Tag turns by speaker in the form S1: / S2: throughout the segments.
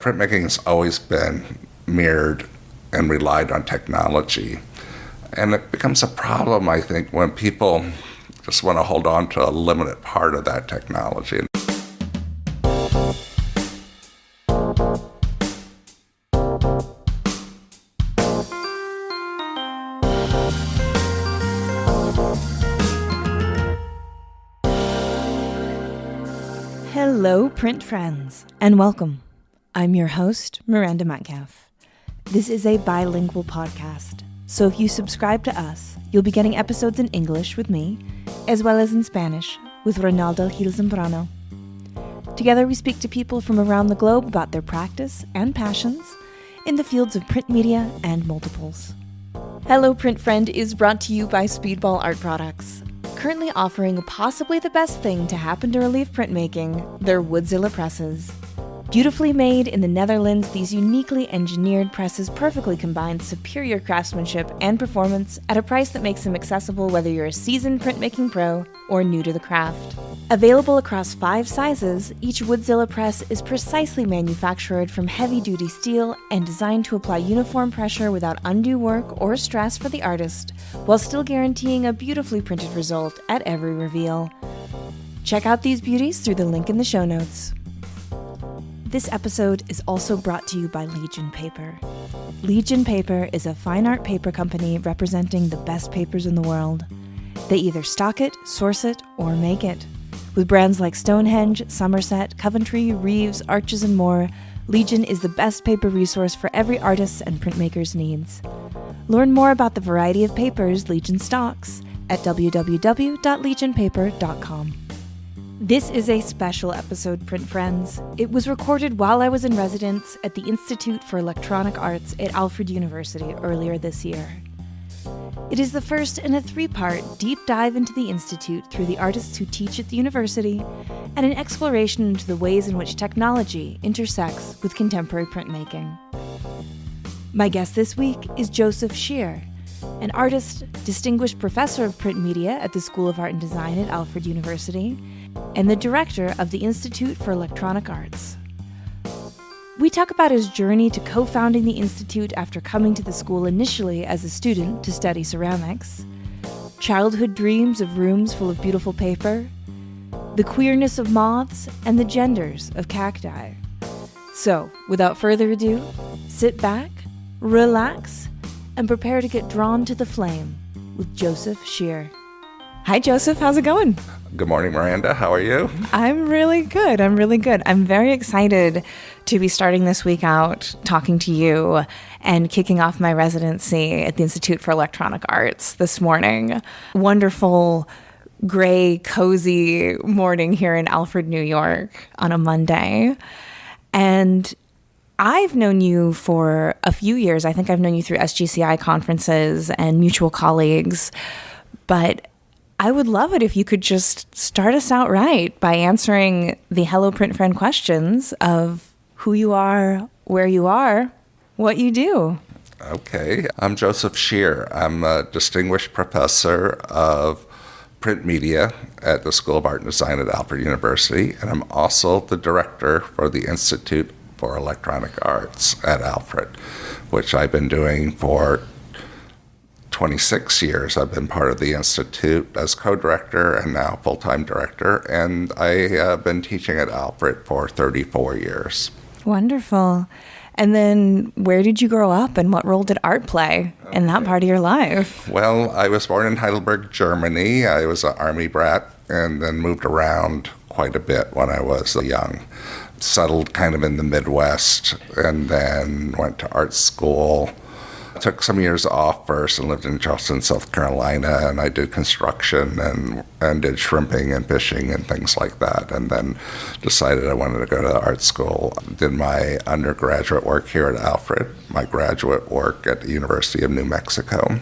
S1: Printmaking has always been mirrored and relied on technology. And it becomes a problem, I think, when people just want to hold on to a limited part of that technology.
S2: Hello, print friends, and welcome. I'm your host, Miranda. This is a bilingual podcast, so if you subscribe to us, you'll be getting episodes in English with me, as well as in Spanish with Ronaldo Gil Zambrano. Together we speak to people from around the globe about their practice and passions in the fields of print media and multiples. Hello, Print Friend is brought to you by Speedball Art Products, currently offering possibly the best thing to happen to relieve printmaking, their Woodzilla presses. Beautifully made in the Netherlands, these uniquely engineered presses perfectly combine superior craftsmanship and performance at a price that makes them accessible whether you're a seasoned printmaking pro or new to the craft. Available across 5 sizes, each Woodzilla press is precisely manufactured from heavy-duty steel and designed to apply uniform pressure without undue work or stress for the artist, while still guaranteeing a beautifully printed result at every reveal. Check out these beauties through the link in the show notes. This episode is also brought to you by Legion Paper. Legion Paper is a fine art paper company representing the best papers in the world. They either stock it, source it, or make it. With brands like Stonehenge, Somerset, Coventry, Reeves, Arches, and more, Legion is the best paper resource for every artist's and printmaker's needs. Learn more about the variety of papers Legion stocks at www.legionpaper.com. This is a special episode, Print Friends. It was recorded while I was in residence at the Institute for Electronic Arts at Alfred University earlier this year. It is the first in a 3-part deep dive into the Institute through the artists who teach at the university and an exploration into the ways in which technology intersects with contemporary printmaking. My guest this week is Joseph Scheer, an artist, distinguished professor of print media at the School of Art and Design at Alfred University, and the director of the Institute for Electronic Arts. We talk about his journey to co-founding the Institute after coming to the school initially as a student to study ceramics, childhood dreams of rooms full of beautiful paper, the queerness of moths, and the genders of cacti. So, without further ado, sit back, relax, and prepare to get drawn to the flame with Joseph Scheer. Hi, Joseph. How's it going?
S1: Good morning, Miranda. How are you?
S2: I'm really good. I'm very excited to be starting this week out talking to you and kicking off my residency at the Institute for Electronic Arts this morning. Wonderful, gray, cozy morning here in Alfred, New York on a Monday. And I've known you for a few years. I think I've known you through SGCI conferences and mutual colleagues. But I would love it if you could just start us out right by answering the Hello Print Friend questions of who you are, where you are, what you do.
S1: Okay. I'm Joseph Scheer. I'm a distinguished professor of print media at the School of Art and Design at Alfred University, and I'm also the director for the Institute for Electronic Arts at Alfred, which I've been doing for 26 years. I've been part of the Institute as co-director and now full-time director, and I have been teaching at Alfred for 34 years.
S2: Wonderful. And then where did you grow up and what role did art play in that part of your life?
S1: Well, I was born in Heidelberg, Germany. I was an army brat and then moved around quite a bit when I was young. Settled kind of in the Midwest and then went to art school. Took some years off first and lived in Charleston, South Carolina, and I did construction and did shrimping and fishing and things like that, and then decided I wanted to go to art school. Did my undergraduate work here at Alfred, my graduate work at the University of New Mexico,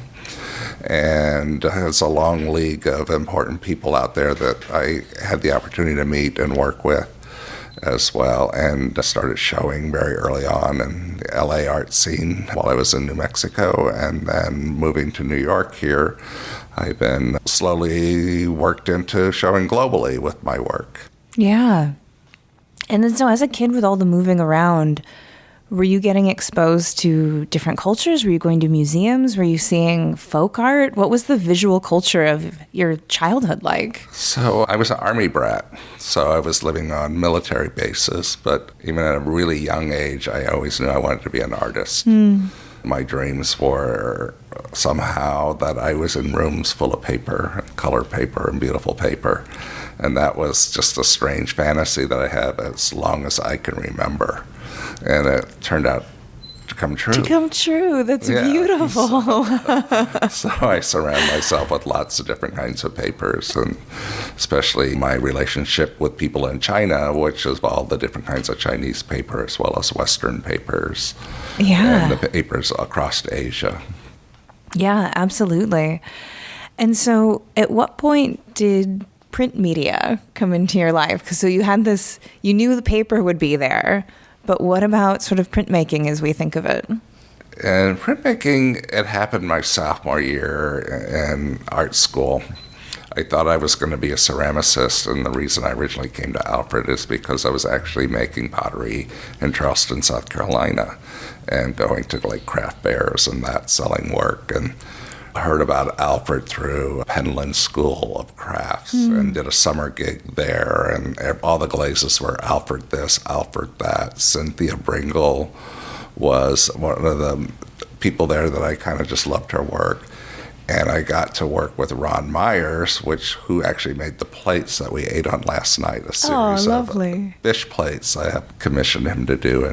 S1: and there's a long league of important people out there that I had the opportunity to meet and work with as well, and started showing very early on in the LA art scene while I was in New Mexico, and then moving to New York here, I've been slowly worked into showing globally with my work.
S2: Yeah. And then so as a kid with all the moving around, Were you getting exposed to different cultures? Were you going to museums? Were you seeing folk art? What was the visual culture of your childhood like?
S1: So I was an Army brat, so I was living on military bases, but even at a really young age, I always knew I wanted to be an artist. My dreams were somehow that I was in rooms full of paper, color paper, and beautiful paper. And that was just a strange fantasy that I had as long as I can remember. And it turned out to come true.
S2: To come true. That's beautiful.
S1: So I surround myself with lots of different kinds of papers, and especially my relationship with people in China, which is all the different kinds of Chinese paper as well as Western papers.
S2: Yeah.
S1: And the papers across Asia.
S2: Yeah, absolutely. And so at what point did print media come into your life? Because so you had this, you knew the paper would be there, but what about sort of printmaking as we think of it?
S1: And printmaking, it happened my sophomore year in art school. I thought I was going to be a ceramicist, and the reason I originally came to Alfred is because I was actually making pottery in Charleston, South Carolina, and going to like craft fairs and that, selling work. And I heard about Alfred through Penland School of Crafts and did a summer gig there, and all the glazes were Alfred this, Alfred that. Cynthia Bringle was one of the people there that I kind of just loved her work. And I got to work with Ron Myers, who actually made the plates that we ate on last night, a series of fish plates I have commissioned him to do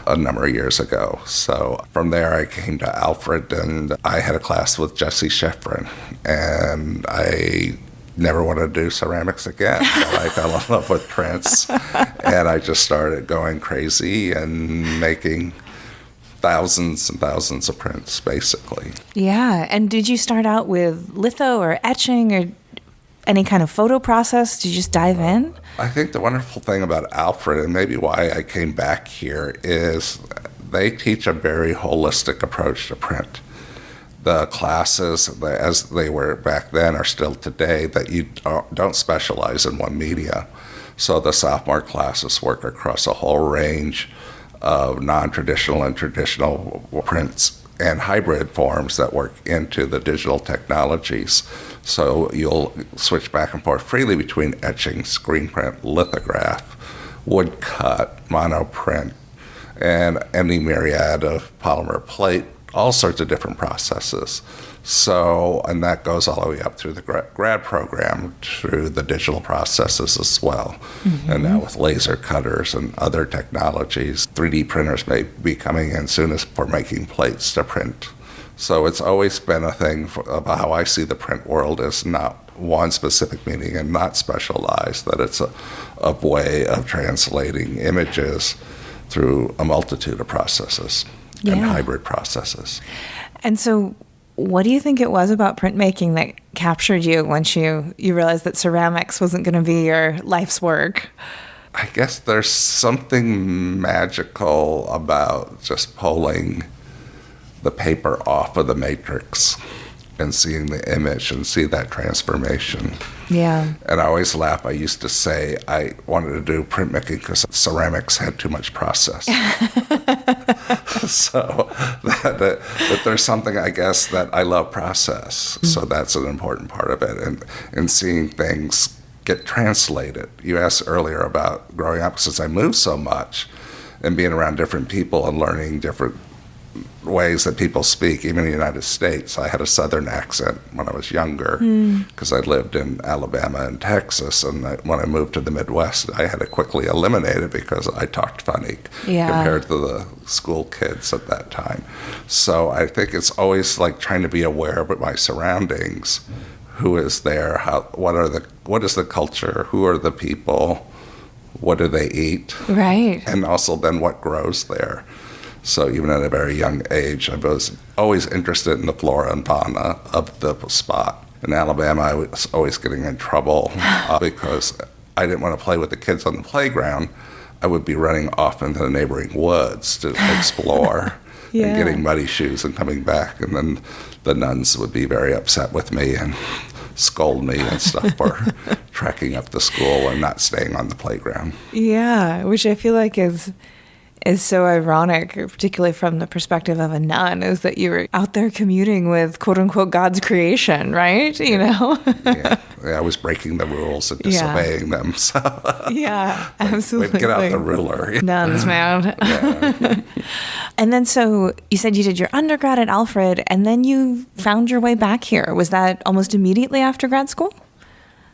S1: a number of years ago. So from there I came to Alfred, and I had a class with Jesse Scheffrin, and I never wanted to do ceramics again. But I fell in love with prints, and I just started going crazy and making thousands and thousands of prints, basically.
S2: Yeah. And did you start out with litho or etching or any kind of photo process? Did you just dive in?
S1: I think the wonderful thing about Alfred, and maybe why I came back here, is they teach a very holistic approach to print. The classes, as they were back then, are still today, that you don't specialize in one media. So the sophomore classes work across a whole range of non-traditional and traditional prints and hybrid forms that work into the digital technologies. So you'll switch back and forth freely between etching, screen print, lithograph, woodcut, monoprint, and any myriad of polymer plate, all sorts of different processes. So, and that goes all the way up through the grad program, through the digital processes as well. And now with laser cutters and other technologies, 3D printers may be coming in soon as for making plates to print. So it's always been a thing about how I see the print world as not one specific meaning and not specialized, that it's a way of translating images through a multitude of processes and hybrid processes.
S2: And so what do you think it was about printmaking that captured you once you realized that ceramics wasn't going to be your life's work?
S1: I guess there's something magical about just pulling the paper off of the matrix and seeing the image and see that transformation.
S2: Yeah.
S1: And I always laugh. I used to say I wanted to do printmaking because ceramics had too much process. So that there's something, I guess, that I love process. So that's an important part of it. And seeing things get translated. You asked earlier about growing up, since I moved so much and being around different people and learning different ways that people speak, even in the United States. I had a Southern accent when I was younger because I lived in Alabama and Texas, and when I moved to the Midwest, I had to quickly eliminate it because I talked funny compared to the school kids at that time. So I think it's always like trying to be aware of my surroundings. Who is there? What is the culture? Who are the people? What do they eat?
S2: Right.
S1: And also then what grows there. So even at a very young age, I was always interested in the flora and fauna of the spot. In Alabama, I was always getting in trouble because I didn't want to play with the kids on the playground. I would be running off into the neighboring woods to explore and getting muddy shoes and coming back. And then the nuns would be very upset with me and scold me and stuff for trekking up to school and not staying on the playground.
S2: Yeah, which I feel like is is so ironic, particularly from the perspective of a nun, is that you were out there communing with quote unquote God's creation, right? You know?
S1: Yeah, I was breaking the rules and disobeying them. So
S2: yeah, absolutely.
S1: We'd get out the ruler.
S2: Nuns, man.
S1: Yeah.
S2: And then so you said you did your undergrad at Alfred, and then you found your way back here. Was that almost immediately after grad school?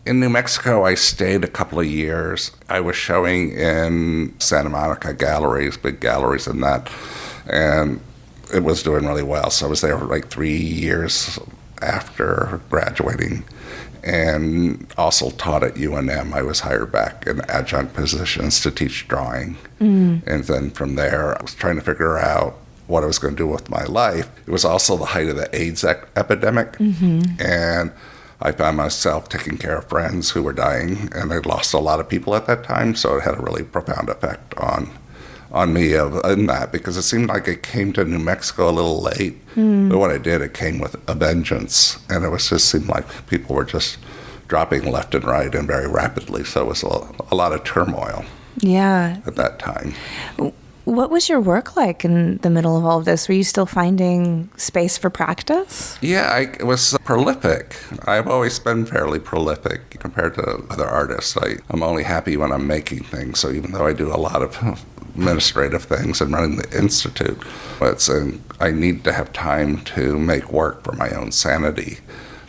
S1: In New Mexico, I stayed a couple of years. I was showing in Santa Monica galleries, big galleries and that, and it was doing really well. So I was there for like 3 years after graduating, and also taught at UNM. I was hired back in adjunct positions to teach drawing. And then from there, I was trying to figure out what I was going to do with my life. It was also the height of the AIDS epidemic, and I found myself taking care of friends who were dying, and I'd lost a lot of people at that time, so it had a really profound effect on me in that, because it seemed like it came to New Mexico a little late, but when it did, it came with a vengeance, and it was just seemed like people were just dropping left and right and very rapidly, so it was a lot of turmoil at that time.
S2: What was your work like in the middle of all of this? Were you still finding space for practice?
S1: Yeah, I was prolific. I've always been fairly prolific compared to other artists. I'm only happy when I'm making things, so even though I do a lot of administrative things and running the institute, I need to have time to make work for my own sanity.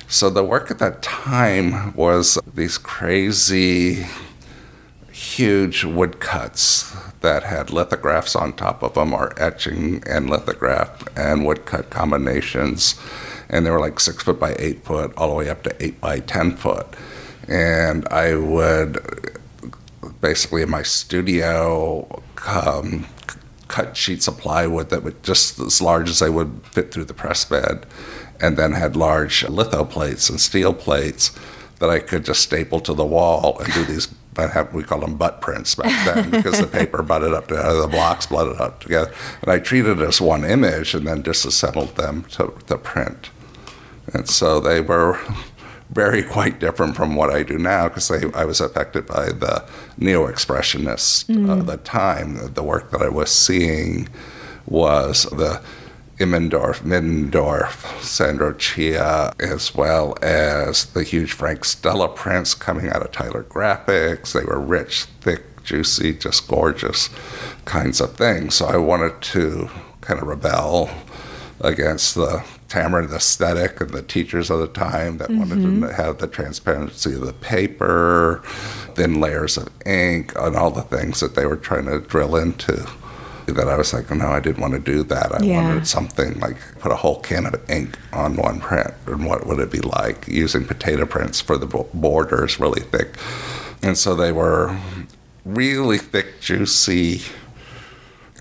S1: So the work at that time was these crazy, huge woodcuts that had lithographs on top of them, or etching and lithograph and woodcut combinations. And they were like 6 foot by 8 foot, all the way up to 8 by 10 foot. And I would basically in my studio cut sheets of plywood that would just as large as they would fit through the press bed, and then had large litho plates and steel plates that I could just staple to the wall and do these. We called them butt prints back then, because the paper butted up together, the blocks butted up together. And I treated it as one image and then disassembled them to print. And so they were quite different from what I do now, because I was affected by the neo-expressionists of the time. The work that I was seeing was the Immendorf, Middendorf, Sandro Chia, as well as the huge Frank Stella prints coming out of Tyler Graphics. They were rich, thick, juicy, just gorgeous kinds of things. So I wanted to kind of rebel against the Tamarind aesthetic and the teachers of the time that wanted to have the transparency of the paper, thin layers of ink, and all the things that they were trying to drill into. That I was like, no, I didn't want to do that. I wanted something like put a whole can of ink on one print, and what would it be like using potato prints for the borders, really thick. And so they were really thick, juicy,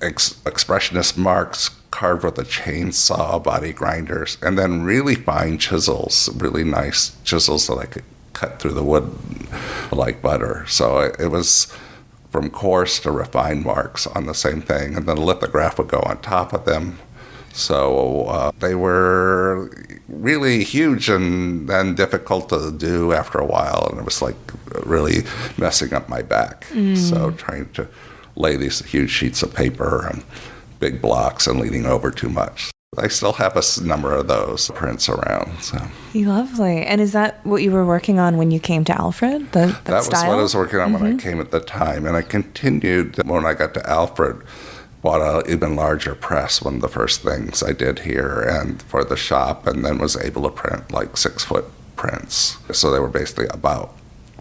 S1: expressionist marks carved with a chainsaw, body grinders, and then really fine chisels, really nice chisels that I could cut through the wood like butter. So it was from coarse to refined marks on the same thing, and then the lithograph would go on top of them. So they were really huge and then difficult to do after a while, and it was like really messing up my back. So trying to lay these huge sheets of paper and big blocks and leaning over too much. I still have a number of those prints around. So.
S2: Lovely. And is that what you were working on when you came to Alfred? That
S1: was
S2: style?
S1: what I was working on when I came at the time. And I continued when I got to Alfred, bought an even larger press, one of the first things I did here and for the shop, and then was able to print like 6-foot prints. So they were basically about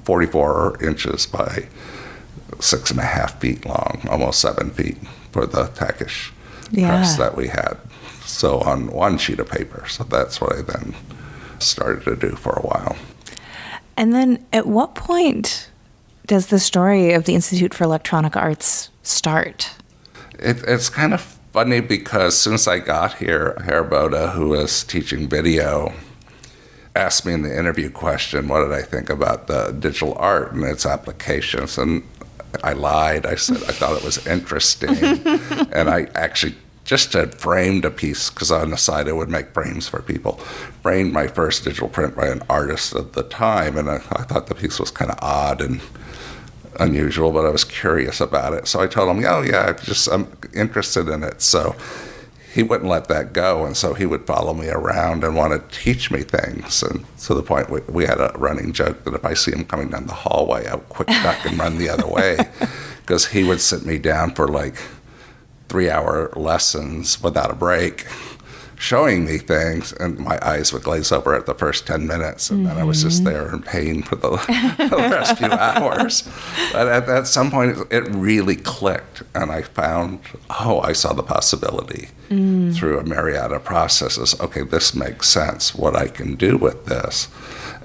S1: 44 inches by 6.5 feet long, almost 7 feet for the Takish press that we had. So on one sheet of paper. So that's what I then started to do for a while.
S2: And then at what point does the story of the Institute for Electronic Arts start?
S1: It's kind of funny because as soon as I got here, Heriboda, who was teaching video, asked me in the interview question, what did I think about the digital art and its applications? And I lied. I said I thought it was interesting. And I actually just had framed a piece, because on the side I would make frames for people, framed my first digital print by an artist at the time, and I thought the piece was kind of odd and unusual, but I was curious about it. So I told him, oh, yeah, I'm interested in it. So he wouldn't let that go, and so he would follow me around and want to teach me things. And to the point we had a running joke that if I see him coming down the hallway, I would quick duck and run the other way, because he would sit me down for like 3-hour lessons without a break, showing me things, and my eyes would glaze over at the first 10 minutes, and then I was just there in pain for the last few hours. But at some point, it really clicked, and I found, I saw the possibility through a myriad of processes. Okay, this makes sense, what I can do with this.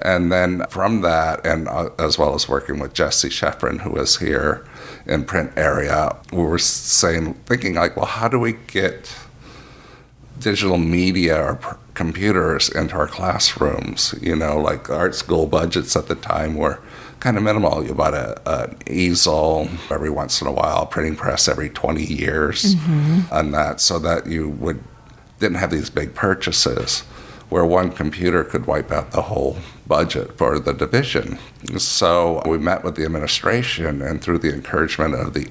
S1: And then from that, and as well as working with Jesse Scheer, who was here in print area, we were thinking like, well, how do we get digital media or computers into our classrooms? Like art school budgets at the time were kind of minimal. You bought an easel every once in a while, printing press every 20 years, and that, so that you didn't have these big purchases where one computer could wipe out the whole budget for the division. So we met with the administration, and through the encouragement of the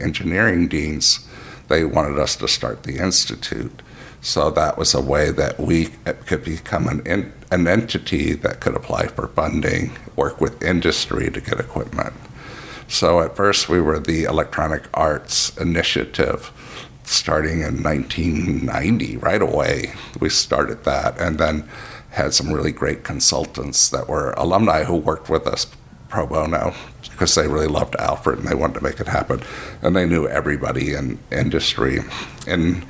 S1: engineering deans, they wanted us to start the institute. So that was a way that we could become an entity that could apply for funding, work with industry to get equipment. So at first we were the Electronic Arts Initiative, starting in 1990. Right away we started that, and then had some really great consultants that were alumni who worked with us pro bono because they really loved Alfred and they wanted to make it happen. And they knew everybody in industry. And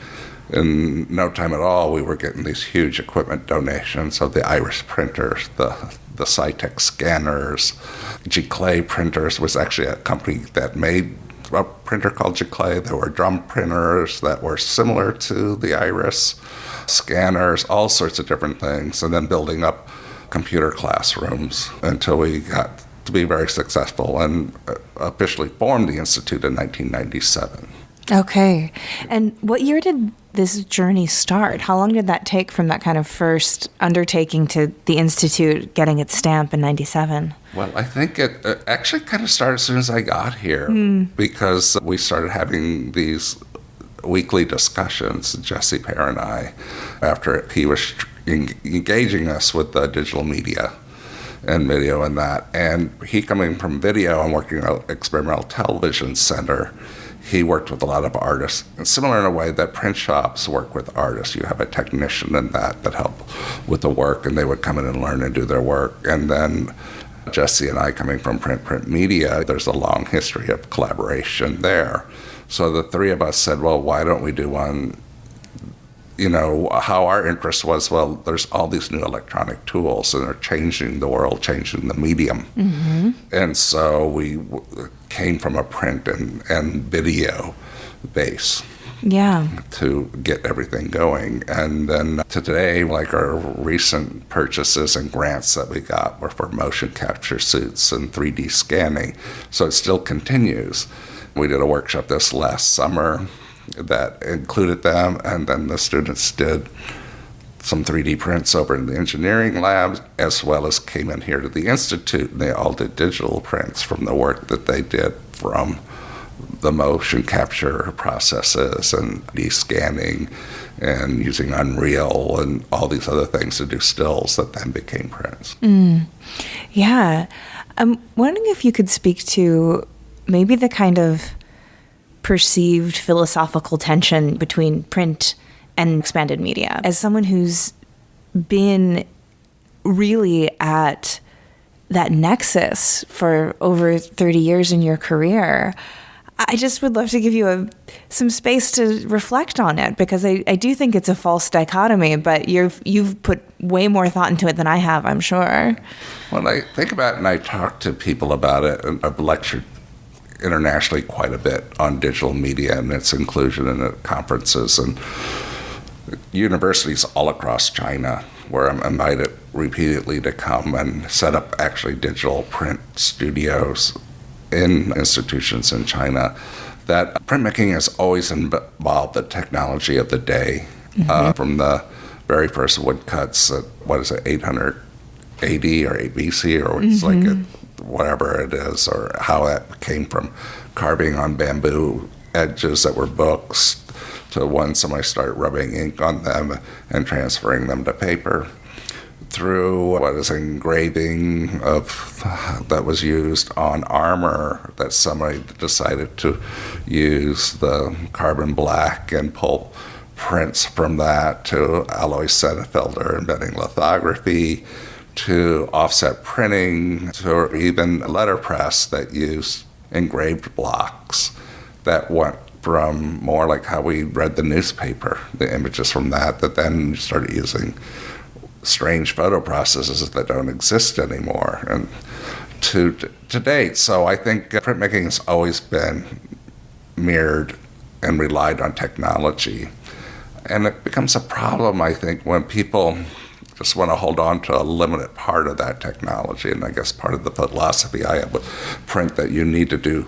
S1: in no time at all, we were getting these huge equipment donations of the iris printers, the Cytec scanners. Giclée printers was actually a company that made a printer called Giclée. There were drum printers that were similar to the iris, scanners, all sorts of different things, and then building up computer classrooms until we got to be very successful and officially formed the Institute in 1997.
S2: Okay. And what year did this journey start? How long did that take from that kind of first undertaking to the Institute getting its stamp in 97?
S1: Well, I think it actually kind of started as soon as I got here, because we started having these weekly discussions, Jesse Scheer and I, after he was engaging us with the digital media and video and that. And he, coming from video and working at Experimental Television Center, he worked with a lot of artists, and similar in a way that print shops work with artists. You have a technician in that help with the work, and they would come in and learn and do their work. And then Jesse and I, coming from print media, there's a long history of collaboration there. So the three of us said, well, why don't we do one? How our interest was, well, there's all these new electronic tools, and they're changing the world, changing the medium. And so we came from a print and video base to get everything going. And then to today, like our recent purchases and grants that we got were for motion capture suits and 3D scanning. So it still continues. We did a workshop this last summer that included them, and then the students did some 3D prints over in the engineering labs, as well as came in here to the Institute, and they all did digital prints from the work that they did from the motion capture processes and de-scanning and using Unreal and all these other things to do stills that then became prints.
S2: Yeah. I'm wondering if you could speak to maybe the kind of perceived philosophical tension between print and expanded media. As someone who's been really at that nexus for over 30 years in your career, I just would love to give you some space to reflect on it, because I do think it's a false dichotomy, but you've put way more thought into it than I have, I'm sure.
S1: When I think about it and I talk to people about it, and I've lectured internationally quite a bit on digital media and its inclusion in the conferences and universities all across China, where I'm invited repeatedly to come and set up actually digital print studios in institutions in China, that printmaking has always involved the technology of the day, from the very first woodcuts at, 800 AD or ABC or it's like whatever it is, or how it came from carving on bamboo edges that were books to when somebody started rubbing ink on them and transferring them to paper, through what is engraving of that was used on armor, that somebody decided to use the carbon black and pull prints from that, to Alois Senefelder inventing lithography, to offset printing, to even letterpress that used engraved blocks that went from more like how we read the newspaper, the images from that then started using strange photo processes that don't exist anymore, and to date. So I think printmaking has always been mirrored and relied on technology. And it becomes a problem, I think, when people just want to hold on to a limited part of that technology. And I guess part of the philosophy I have with print, that you need to do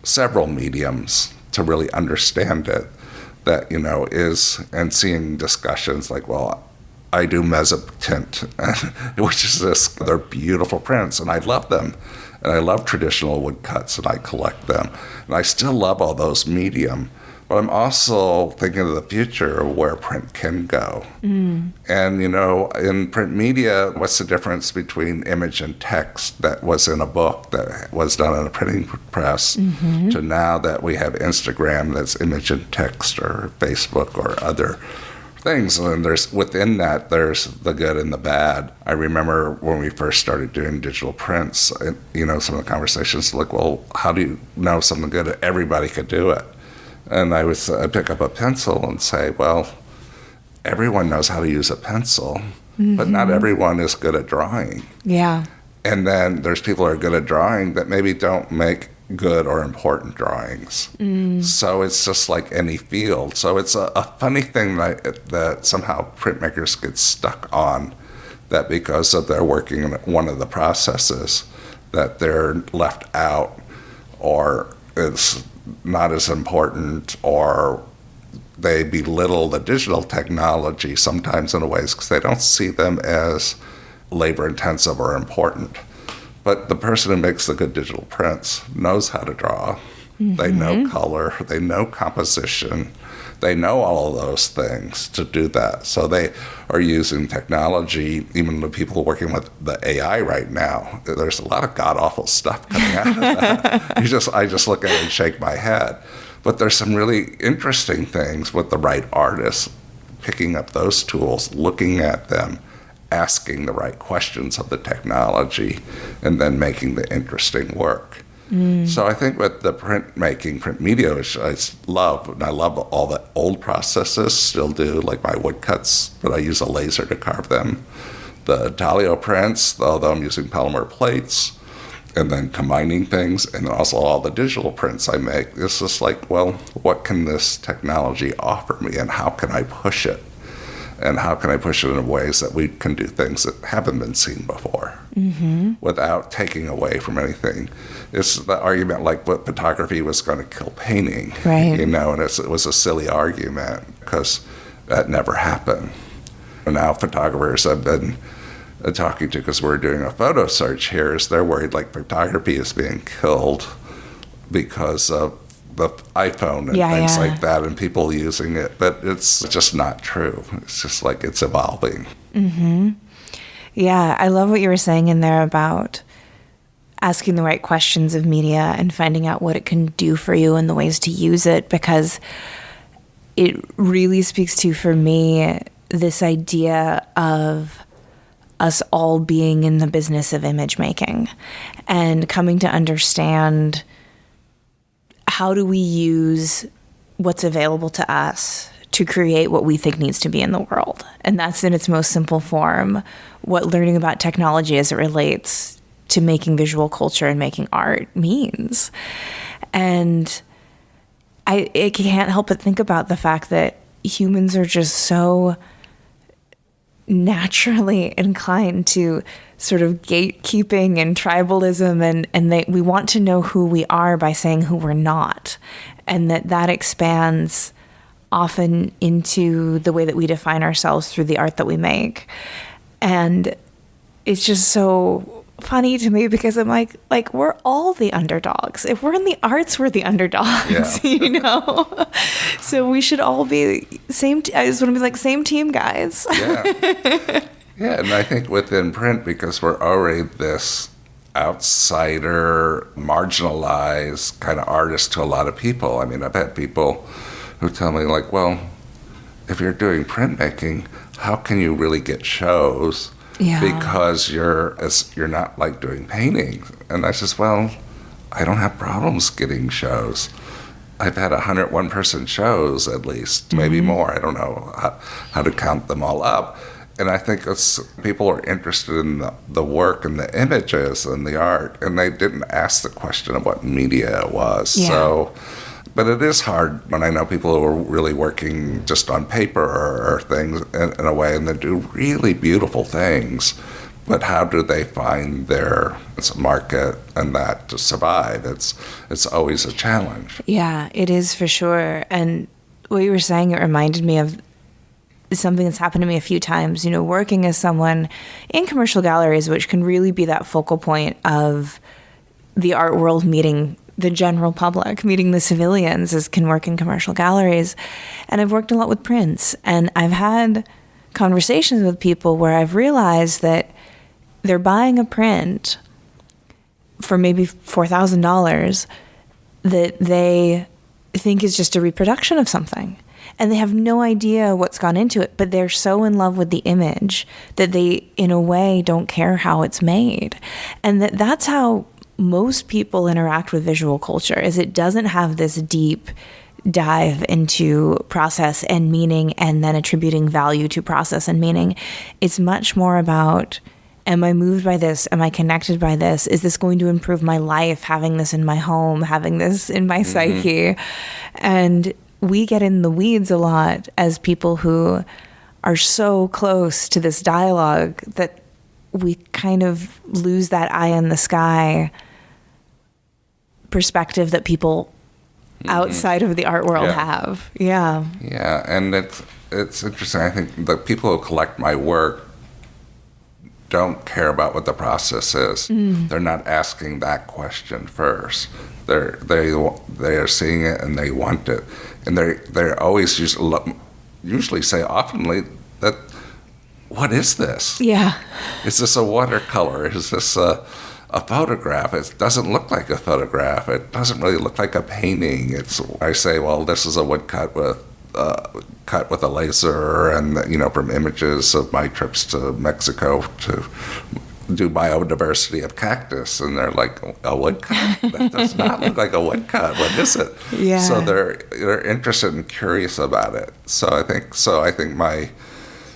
S1: several mediums to really understand it, that, is, and seeing discussions like, well, I do mezzotint, which is they're beautiful prints, and I love them. And I love traditional woodcuts, and I collect them. And I still love all those medium. But I'm also thinking of the future of where print can go. And, in print media, what's the difference between image and text that was in a book that was done in a printing press to now that we have Instagram that's image and text, or Facebook or other things, and within that there's the good and the bad. I remember when we first started doing digital prints, some of the conversations like, well, how do you know something good? Everybody could do it. And I'd pick up a pencil and say, well, everyone knows how to use a pencil, but not everyone is good at drawing.
S2: Yeah.
S1: And then there's people who are good at drawing that maybe don't make good or important drawings. So it's just like any field. So it's a funny thing that somehow printmakers get stuck on, that because of their working in one of the processes, that they're left out, or it's not as important, or they belittle the digital technology sometimes in ways because they don't see them as labor intensive or important. But the person who makes the good digital prints knows how to draw. They know color, they know composition, they know all of those things to do that. So they are using technology. Even the people working with the AI right now, there's a lot of god-awful stuff coming out of that. I just look at it and shake my head. But there's some really interesting things with the right artists, picking up those tools, looking at them, asking the right questions of the technology, and then making the interesting work. So I think with the print media, which I love, and I love all the old processes, still do, like my woodcuts, but I use a laser to carve them. The Dalio prints, although I'm using polymer plates, and then combining things, and also all the digital prints I make. It's just like, well, what can this technology offer me, and how can I push it? And how can I push it in ways that we can do things that haven't been seen before without taking away from anything? It's the argument like what photography was going to kill painting,
S2: right?
S1: And it was a silly argument because that never happened. And now photographers I've been talking to, because we're doing a photo search here, is they're worried like photography is being killed because of the iPhone and things like that, and people using it, but it's just not true. It's just like it's evolving.
S2: Yeah, I love what you were saying in there about asking the right questions of media and finding out what it can do for you and the ways to use it, because it really speaks to, for me, this idea of us all being in the business of image making and coming to understand, how do we use what's available to us to create what we think needs to be in the world? And that's, in its most simple form, what learning about technology as it relates to making visual culture and making art means. And I can't help but think about the fact that humans are just so naturally inclined to sort of gatekeeping and tribalism, and we want to know who we are by saying who we're not, and that expands often into the way that we define ourselves through the art that we make. And it's just so funny to me because I'm like we're all the underdogs. If we're in the arts, we're the underdogs, yeah. So we should all be same. I just want to be like same team, guys.
S1: Yeah. Yeah, and I think within print, because we're already this outsider, marginalized kind of artist to a lot of people. I mean, I've had people who tell me, like, well, if you're doing printmaking, how can you really get shows?
S2: Yeah.
S1: Because you're not like doing paintings. And I says, well, I don't have problems getting shows. I've had 101 person shows at least, maybe more. I don't know how to count them all up. And I think people are interested in the work and the images and the art, and they didn't ask the question of what media it was.
S2: Yeah.
S1: So, but it is hard when I know people who are really working just on paper or things in a way, and they do really beautiful things. But how do they find their market and that to survive? It's always a challenge.
S2: Yeah, it is for sure. And what you were saying, it reminded me of something that's happened to me a few times, working as someone in commercial galleries, which can really be that focal point of the art world meeting the general public, meeting the civilians, as can work in commercial galleries. And I've worked a lot with prints, and I've had conversations with people where I've realized that they're buying a print for maybe $4,000 that they think is just a reproduction of something. And they have no idea what's gone into it, but they're so in love with the image that they, in a way, don't care how it's made. And that's how most people interact with visual culture, is it doesn't have this deep dive into process and meaning and then attributing value to process and meaning. It's much more about, am I moved by this? Am I connected by this? Is this going to improve my life, having this in my home, having this in my psyche? And we get in the weeds a lot as people who are so close to this dialogue that we kind of lose that eye in the sky perspective that people outside of the art world have. Yeah.
S1: Yeah, and it's interesting. I think the people who collect my work don't care about what the process is. They're not asking that question first. They are seeing it and they want it, and they always usually say oftenly that, what is this?
S2: Yeah.
S1: Is this a watercolor? Is this a photograph? It doesn't look like a photograph. It doesn't really look like a painting. I say, well, this is a woodcut cut with a laser, and from images of my trips to Mexico to do biodiversity of cactus, and they're like, a woodcut? That does not look like a woodcut. What is it?
S2: Yeah.
S1: So they're interested and curious about it. So I think my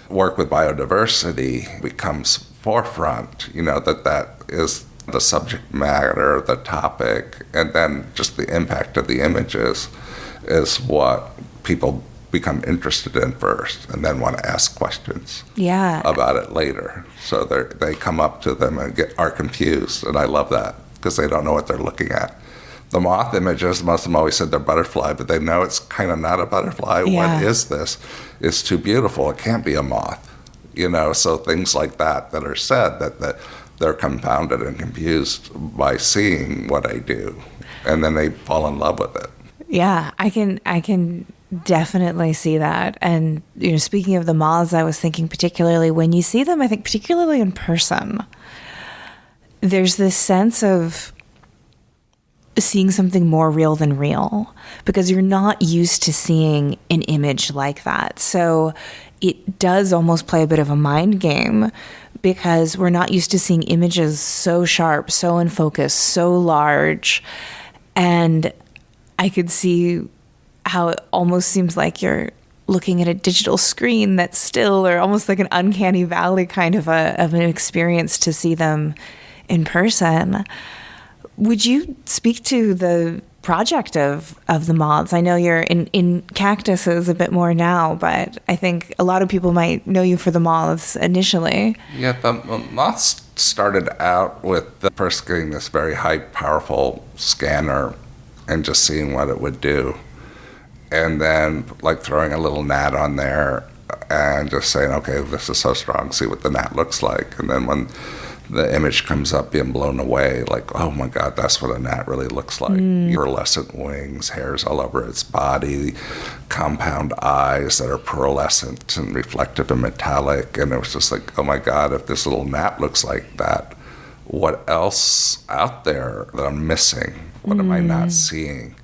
S1: work with biodiversity becomes forefront. That is the subject matter, the topic, and then just the impact of the images is what people become interested in first, and then want to ask questions about it later. So they come up to them and are confused, and I love that because they don't know what they're looking at. The moth images, most of them always said they're butterfly, but they know it's kind of not a butterfly. Yeah. What is this? It's too beautiful. It can't be a moth. So things like that are said that they're confounded and confused by seeing what I do, and then they fall in love with it.
S2: Yeah, I can definitely see that. And speaking of the moths, I was thinking particularly when you see them, I think particularly in person, there's this sense of seeing something more real than real, because you're not used to seeing an image like that. So it does almost play a bit of a mind game, because we're not used to seeing images so sharp, so in focus, so large. And I could see how it almost seems like you're looking at a digital screen that's still, or almost like an uncanny valley kind of an experience to see them in person. Would you speak to the project of the moths? I know you're in cactuses a bit more now, but I think a lot of people might know you for the moths initially.
S1: Yeah, the moths started out with the first getting this very high, powerful scanner and just seeing what it would do. And then like throwing a little gnat on there and just saying, okay, this is so strong, see what the gnat looks like. And then when the image comes up, being blown away, like, oh my God, that's what a gnat really looks like. Pearlescent wings, hairs all over its body, compound eyes that are pearlescent and reflective and metallic. And it was just like, oh my God, if this little gnat looks like that, what else out there that I'm missing? What am I not seeing?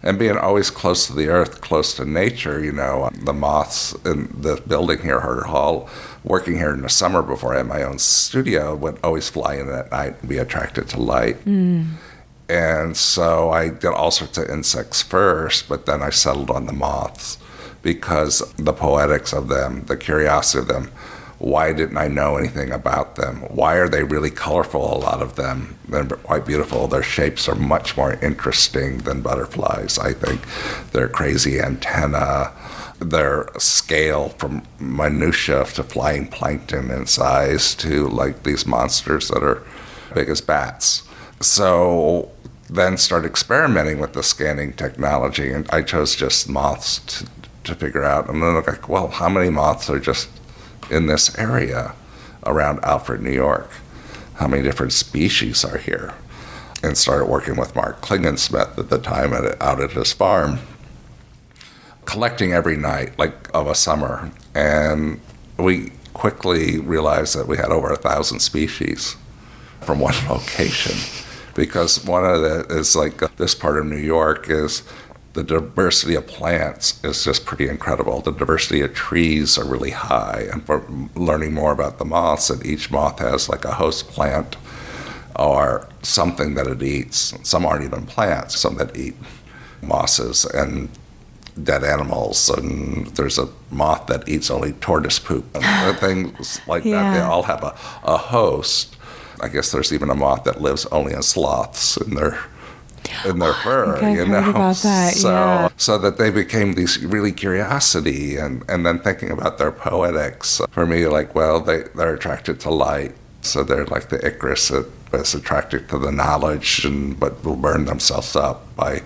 S1: And being always close to the earth, close to nature, the moths in the building here, Harder Hall, working here in the summer before I had my own studio, would always fly in at night and be attracted to light. And so I did all sorts of insects first, but then I settled on the moths because the poetics of them, the curiosity of them. Why didn't I know anything about them? Why are they really colorful, a lot of them? They're quite beautiful. Their shapes are much more interesting than butterflies, I think. Their crazy antenna, their scale from minutia to flying plankton in size to like these monsters that are big as bats. So then start experimenting with the scanning technology, and I chose just moths to figure out. And then look like, well, how many moths are just in this area around Alfred, New York? How many different species are here? And started working with Mark Klingensmith at the time out at his farm, collecting every night, like of a summer. And we quickly realized that we had over 1,000 species from one location. Because one of the is like this part of New York is the diversity of plants is just pretty incredible. The diversity of trees are really high. And for learning more about the moths, and each moth has like a host plant or something that it eats. Some aren't even plants, some that eat mosses and dead animals. And there's a moth that eats only tortoise poop and things like that. They all have a host. I guess there's even a moth that lives only in sloths in their fur,
S2: I've heard about that,
S1: so that they became these really curiosity, and then thinking about their poetics. For me, like, well, they're attracted to light, so they're like the Icarus that is attracted to the knowledge, but will burn themselves up by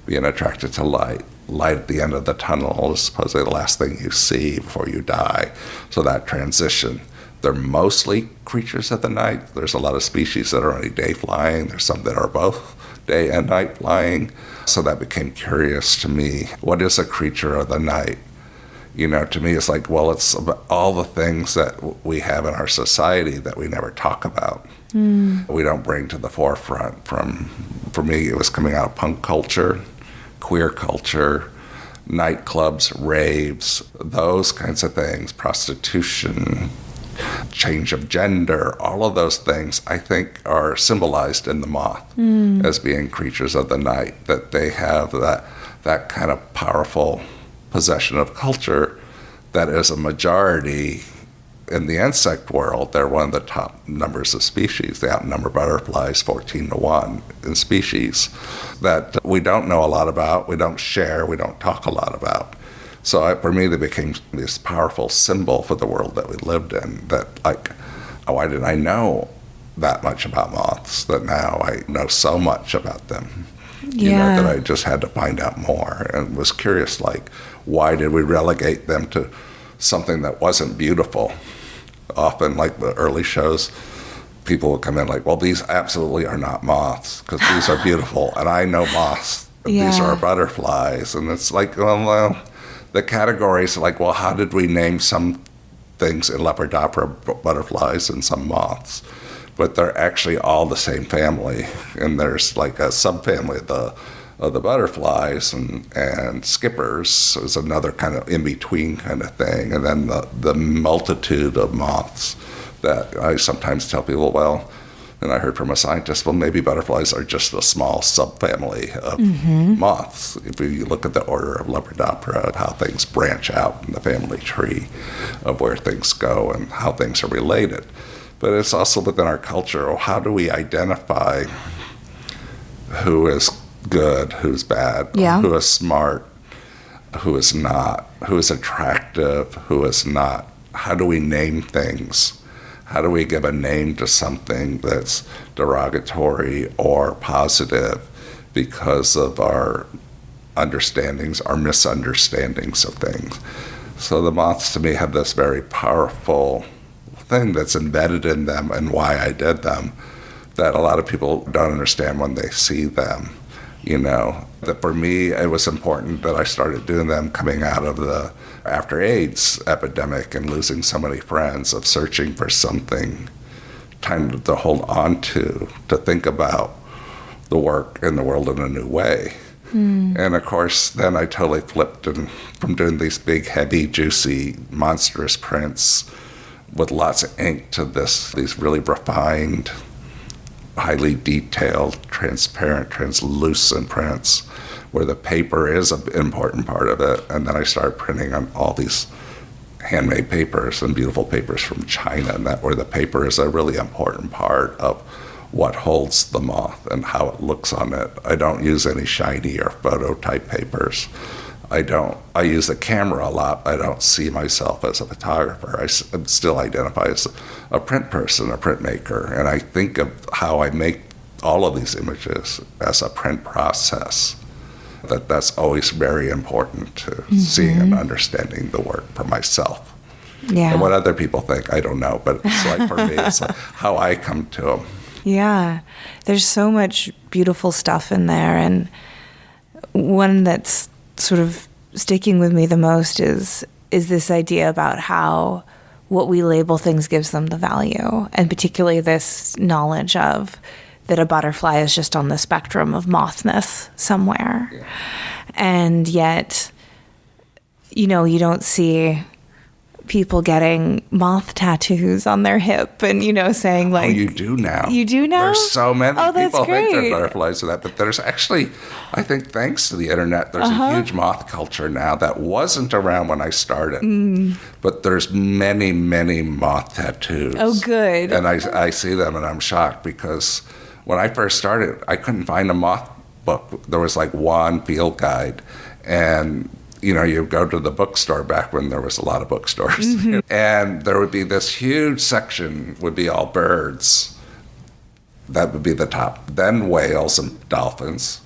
S1: being attracted to light. Light at the end of the tunnel is supposedly the last thing you see before you die. So that transition. They're mostly creatures of the night. There's a lot of species that are only day flying. There's some that are both day and night flying. So that became curious to me. What is a creature of the night? To me, it's like, well, it's about all the things that we have in our society that we never talk about. We don't bring to the forefront. For me, it was coming out of punk culture, queer culture, nightclubs, raves, those kinds of things, prostitution, change of gender, all of those things, I think, are symbolized in the moth as being creatures of the night, that they have that kind of powerful possession of culture that is a majority in the insect world. They're one of the top numbers of species. They outnumber butterflies 14-1 in species that we don't know a lot about, we don't share, we don't talk a lot about. So for me, they became this powerful symbol for the world that we lived in, that like, why didn't I know that much about moths, that now I know so much about them? That I just had to find out more, and was curious, like, why did we relegate them to something that wasn't beautiful? Often, like the early shows, people would come in like, well, these absolutely are not moths, because these are beautiful, and I know moths, and these are butterflies. And it's like, well, the categories, like, well, how did we name some things in Lepidoptera butterflies and some moths? But they're actually all the same family, and there's like a subfamily of the butterflies, and skippers is another kind of in-between kind of thing, and then the multitude of moths that I sometimes tell people, well, and I heard from a scientist, well, maybe butterflies are just a small subfamily of moths. If you look at the order of Lepidoptera, how things branch out in the family tree of where things go and how things are related. But it's also within our culture, how do we identify who is good, who's bad, who is smart, who is not, who is attractive, who is not? How do we name things? How do we give a name to something that's derogatory or positive because of our understandings, our misunderstandings of things? So the moths to me have this very powerful thing that's embedded in them and why I did them that a lot of people don't understand when they see them. That for me, it was important that I started doing them coming out of the after AIDS epidemic and losing so many friends, of searching for something kind to hold on to think about the work and the world in a new way. And of course, then I totally flipped from doing these big, heavy, juicy, monstrous prints with lots of ink to these really refined, highly detailed, transparent, translucent prints where the paper is an important part of it. And then I started printing on all these handmade papers and beautiful papers from China, and where the paper is a really important part of what holds the moth and how it looks on it. I don't use any shiny or photo type papers. I use the camera a lot. I don't see myself as a photographer. I still identify as a print person, a printmaker, and I think of how I make all of these images as a print process. That's always very important to seeing and understanding the work for myself.
S2: Yeah.
S1: And what other people think, I don't know, but it's like for me, it's like how I come to them.
S2: Yeah. There's so much beautiful stuff in there, and one that's sort of sticking with me the most is this idea about how what we label things gives them the value, and particularly this knowledge of that a butterfly is just on the spectrum of mothness somewhere. Yeah. And yet, you don't see people getting moth tattoos on their hip and, saying like...
S1: Oh, you do now.
S2: You do now?
S1: There's so many people
S2: great.
S1: think they're butterflies of that, but there's actually, I think thanks to the internet, there's a huge moth culture now that wasn't around when I started. But there's many, many moth tattoos.
S2: Oh, good.
S1: And I see them and I'm shocked because when I first started, I couldn't find a moth book. There was like one field guide, and you go to the bookstore back when there was a lot of bookstores, and there would be this huge section would be all birds. That would be the top. Then whales and dolphins,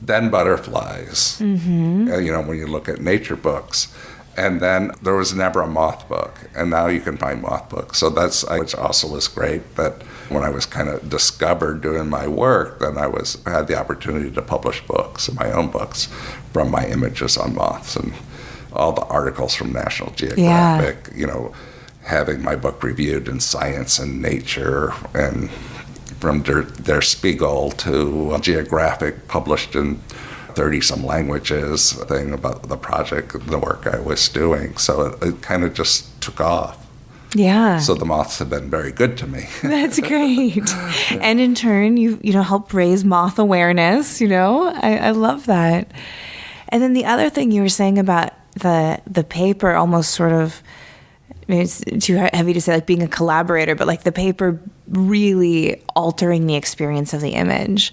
S1: then butterflies. When you look at nature books. And then there was never a moth book, and now you can find moth books. So which also was great, that when I was kind of discovered doing my work, then I had the opportunity to publish books, my own books, from my images on moths and all the articles from National Geographic, having my book reviewed in Science and Nature, and from Der Spiegel to Geographic, published in 30-some languages, thing about the project, the work I was doing. So it kind of just took off.
S2: Yeah.
S1: So the moths have been very good to me.
S2: That's great. And in turn, you help raise moth awareness, I love that. And then the other thing you were saying about the paper, almost sort of, it's too heavy to say like being a collaborator, but like the paper really altering the experience of the image.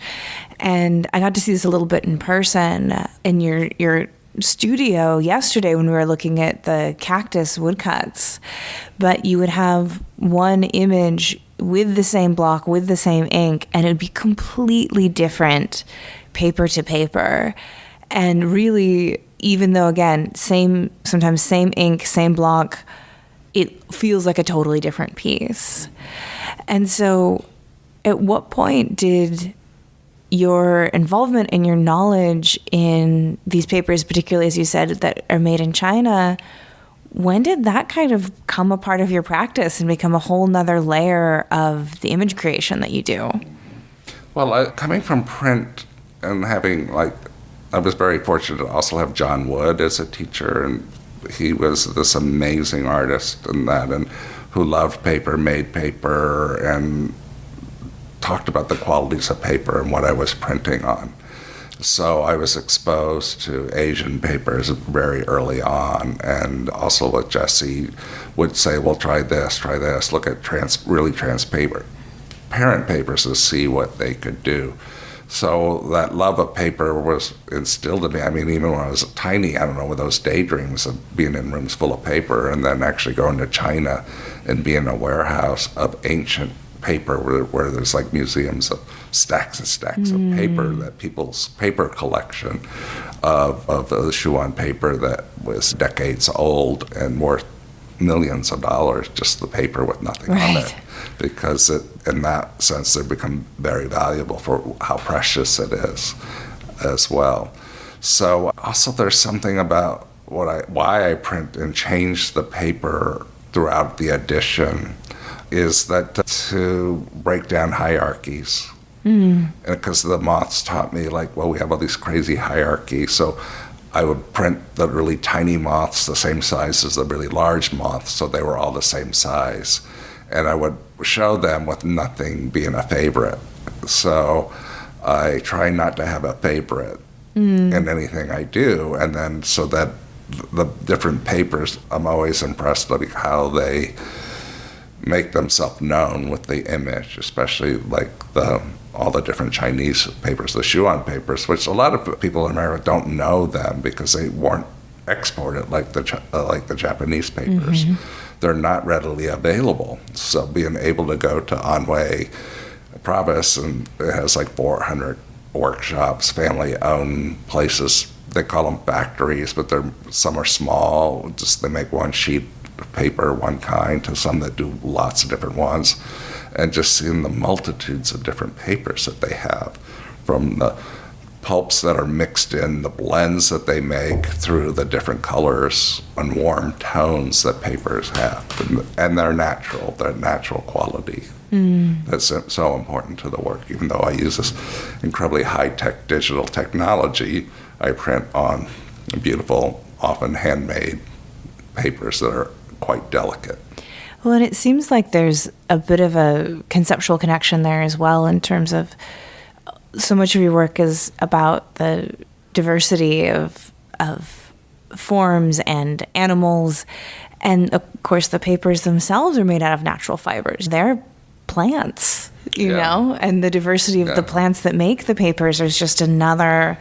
S2: And I got to see this a little bit in person in your studio yesterday when we were looking at the cactus woodcuts. But you would have one image with the same block, with the same ink, and it would be completely different paper to paper. And really, even though, again, sometimes same ink, same block, it feels like a totally different piece. And so at what point did your involvement and your knowledge in these papers, particularly as you said, that are made in China, when did that kind of come a part of your practice and become a whole nother layer of the image creation that you do?
S1: Well, coming from print and having I was very fortunate to also have John Wood as a teacher, and he was this amazing artist and who loved paper, made paper, and talked about the qualities of paper and what I was printing on. So I was exposed to Asian papers very early on, and also with Jesse would say, well, try this, look at really transparent papers to see what they could do. So that love of paper was instilled in me. I mean, even when I was tiny, I don't know, with those daydreams of being in rooms full of paper, and then actually going to China and being in a warehouse of ancient paper where there's like museums of stacks and stacks of paper, that people's paper collection of the Shuan paper that was decades old and worth millions of dollars, just the paper with nothing on it, because in that sense they become very valuable for how precious it is as well. So also there's something about why I print and change the paper throughout the edition is that to break down hierarchies. And because the moths taught me, like, well, we have all these crazy hierarchies, so I would print the really tiny moths the same size as the really large moths, so they were all the same size. And I would show them with nothing being a favorite. So I try not to have a favorite in anything I do, and then so that the different papers, I'm always impressed like how they make themselves known with the image, especially like all the different Chinese papers, the Shuan papers, which a lot of people in America don't know them because they weren't exported like the Japanese papers. They're not readily available. So being able to go to Anhui province, and it has like 400 workshops, family-owned places. They call them factories, but some are small. Just they make one sheet of paper, one kind, to some that do lots of different ones. And just seeing the multitudes of different papers that they have, from the pulps that are mixed in, the blends that they make, through the different colors and warm tones that papers have. And they're natural quality. That's so important to the work. Even though I use this incredibly high-tech digital technology, I print on beautiful, often handmade papers that are quite delicate.
S2: Well, and it seems like there's a bit of a conceptual connection there as well, in terms of so much of your work is about the diversity of forms and animals. And of course, the papers themselves are made out of natural fibers. They're plants, you know, and the diversity of the plants that make the papers is just another